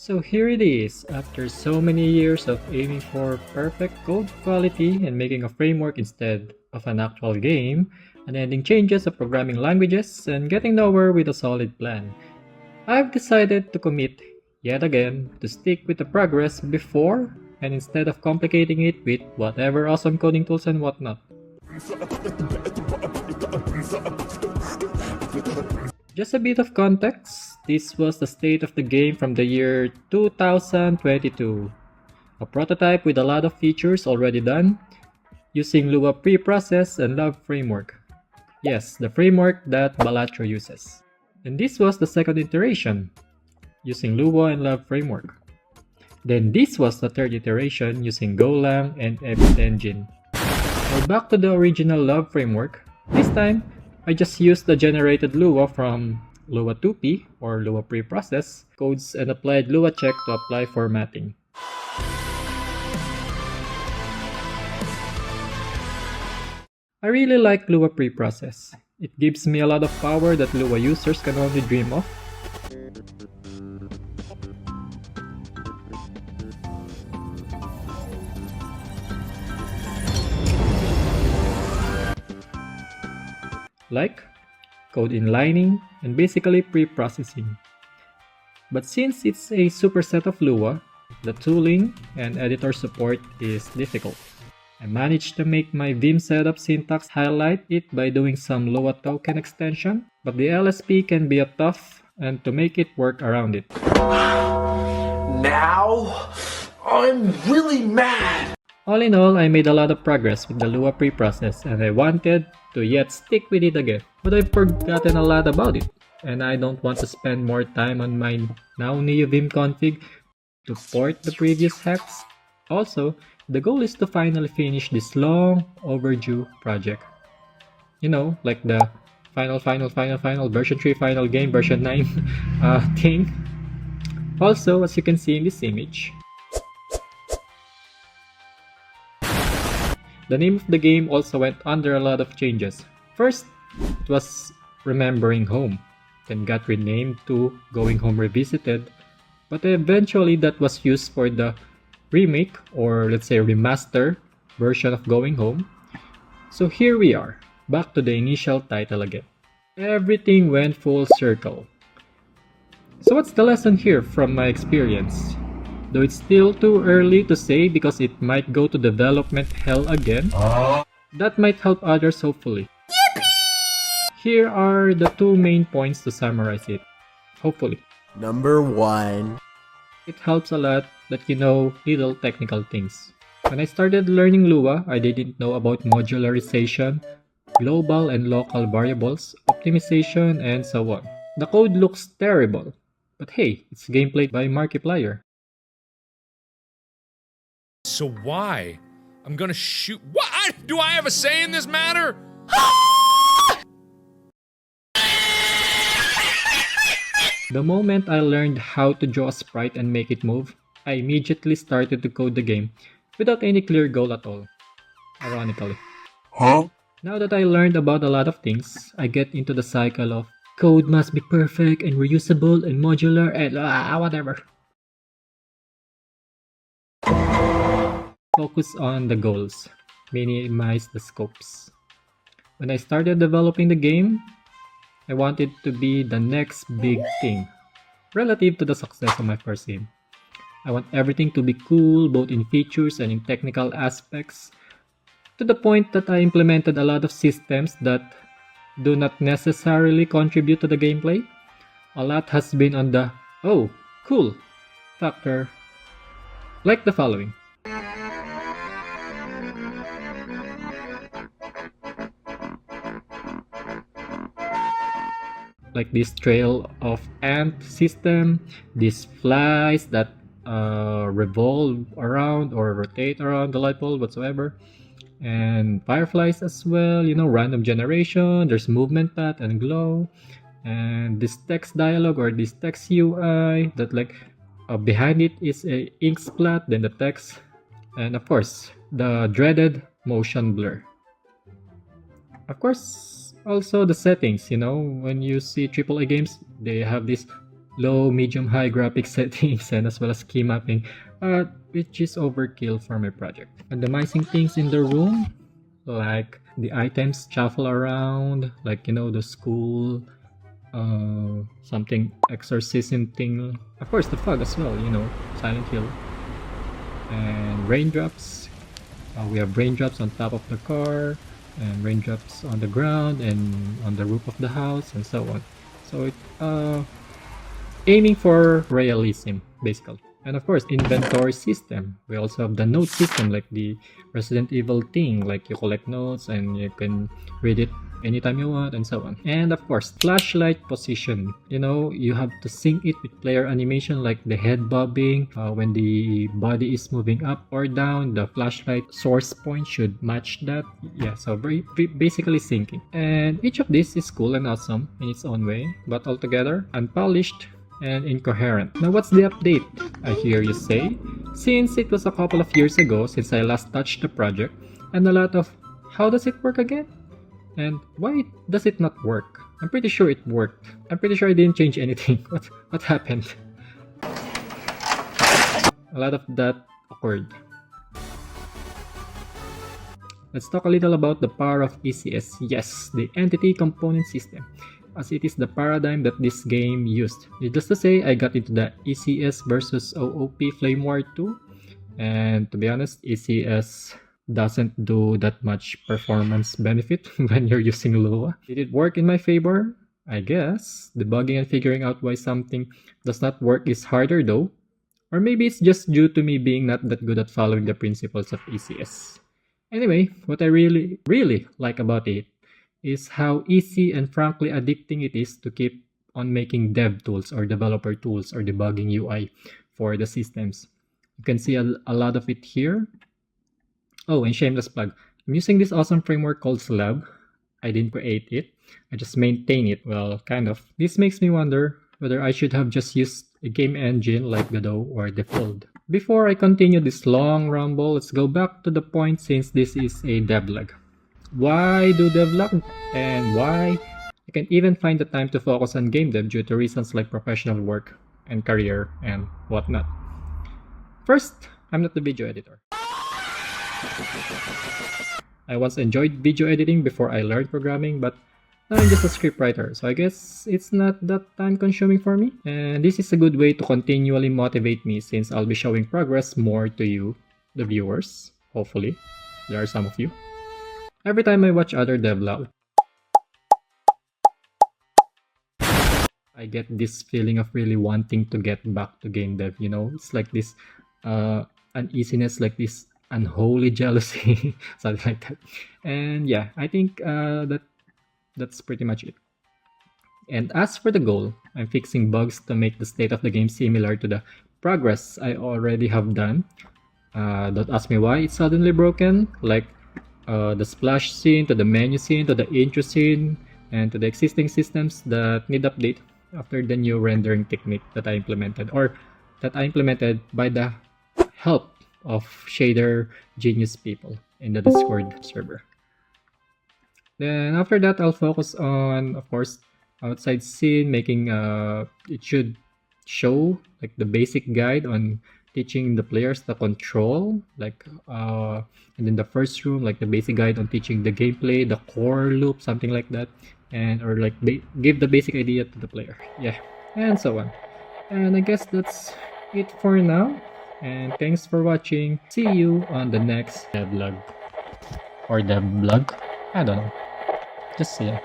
So here it is, after so many years of aiming for perfect code quality and making a framework instead of an actual game, unending changes of programming languages, and getting nowhere with a solid plan, I've decided to commit, yet again, to stick with the progress before and instead of complicating it with whatever awesome coding tools and whatnot. Just a bit of context, this was the state of the game from the year 2022. A prototype with a lot of features already done, using Lua preprocess and Love framework. Yes, the framework that Balatro uses. And this was the second iteration, using Lua and Love framework. Then this was the third iteration using Golang and Epic Engine. Now back to the original Love framework. This time, I just used the generated Lua from Lua 2P or Lua preprocess codes and applied Lua check to apply formatting. I really like Lua preprocess. It gives me a lot of power that Lua users can only dream of. Like code inlining and basically pre-processing. But since it's a superset of Lua, the tooling and editor support is difficult. I managed to make my Vim setup syntax highlight it by doing some Lua token extension, but the LSP can be a tough and to make it work around it. Now, I'm really mad! All in all, I made a lot of progress with the Lua preprocess and I wanted to yet stick with it again. But I've forgotten a lot about it, and I don't want to spend more time on my now new Vim config to port the previous hacks. Also, the goal is to finally finish this long overdue project. You know, like the final version 3 final game version 9 thing. Also, as you can see in this image, the name of the game also went under a lot of changes. First, it was Remembering Home, then got renamed to Going Home Revisited, but eventually that was used for the remake or let's say remaster version of Going Home. So here we are, back to the initial title again. Everything went full circle. So what's the lesson here from my experience? Though it's still too early to say because it might go to development hell again, that might help others hopefully. Here are the two main points to summarize it, hopefully. Number 1. It helps a lot that you know little technical things. When I started learning Lua, I didn't know about modularization, global and local variables, optimization, and so on. The code looks terrible, but hey, it's gameplay by Markiplier. So why? I'm gonna shoot. What? Do I have a say in this matter? The moment I learned how to draw a sprite and make it move, I immediately started to code the game without any clear goal at all. Ironically. Now that I learned about a lot of things, I get into the cycle of code must be perfect and reusable and modular and whatever. Focus on the goals, minimize the scopes. When I started developing the game, I wanted to be the next big thing, relative to the success of my first game. I want everything to be cool, both in features and in technical aspects, to the point that I implemented a lot of systems that do not necessarily contribute to the gameplay. A lot has been on the, oh, cool factor, like the following. Like this trail of ant system, these flies that revolve around or rotate around the light bulb whatsoever, and fireflies as well, you know, random generation, there's movement path and glow, and this text dialogue or this text UI that like behind it is a ink splat, then the text, and of course the dreaded motion blur. Of course, also the settings, you know, when you see AAA games, they have this low, medium, high graphic settings and as well as key mapping, which is overkill for my project. Randomizing things in the room, like the items shuffle around, like the school, something exorcism thing. Of course, the fog as well, Silent Hill. And raindrops. We have raindrops on top of the car, and raindrops on the ground, and on the roof of the house, and so on. So it aiming for realism, basically. And of course, inventory system. We also have the note system, like the Resident Evil thing, like you collect notes and you can read it anytime you want, and so on. And of course, flashlight position. You have to sync it with player animation, like the head bobbing. When the body is moving up or down, the flashlight source point should match that. Yeah, so basically syncing. And each of these is cool and awesome in its own way, but altogether unpolished and incoherent. Now what's the update, I hear you say? Since it was a couple of years ago since I last touched the project, and a lot of how does it work again? And why does it not work? I'm pretty sure it worked. I'm pretty sure I didn't change anything. What happened? A lot of that occurred. Let's talk a little about the power of ECS. Yes, the Entity Component System, as it is the paradigm that this game used. Needless to say, I got into the ECS versus OOP Flame War 2, and to be honest, ECS doesn't do that much performance benefit when you're using Lua. Did it work in my favor? I guess. Debugging and figuring out why something does not work is harder though. Or maybe it's just due to me being not that good at following the principles of ECS. Anyway, what I really like about it is how easy and frankly addicting it is to keep on making dev tools or developer tools or debugging UI for the systems. You can see a lot of it here. Oh, and shameless plug. I'm using this awesome framework called Slab. I didn't create it. I just maintain it. Well, kind of. This makes me wonder whether I should have just used a game engine like Godot or Devlog. Before I continue this long ramble, let's go back to the point since this is a devlog. Why do devlog? And why I can even find the time to focus on game dev due to reasons like professional work and career and whatnot. First, I'm not the video editor. I once enjoyed video editing before I learned programming, but now I'm just a scriptwriter, so I guess it's not that time consuming for me. And this is a good way to continually motivate me since I'll be showing progress more to you, the viewers. Hopefully, there are some of you. Every time I watch other devlogs, I get this feeling of really wanting to get back to game dev, It's like this uneasiness, like this unholy jealousy, something like that. And yeah, I think that's pretty much it. And as for the goal, I'm fixing bugs to make the state of the game similar to the progress I already have done. Don't ask me why it's suddenly broken, like the splash scene, to the menu scene, to the intro scene, and to the existing systems that need update after the new rendering technique that I implemented, or that I implemented by the help of shader genius people in the Discord server. Then after that, I'll focus on, of course, outside scene, making it should show like the basic guide on teaching the players the control, like and in the first room, like the basic guide on teaching the gameplay, the core loop, something like that, and or like give the basic idea to the player, yeah, and so on. And I guess that's it for now. And thanks for watching. See you on the next devlog. Or devlog. I don't know. Just say it.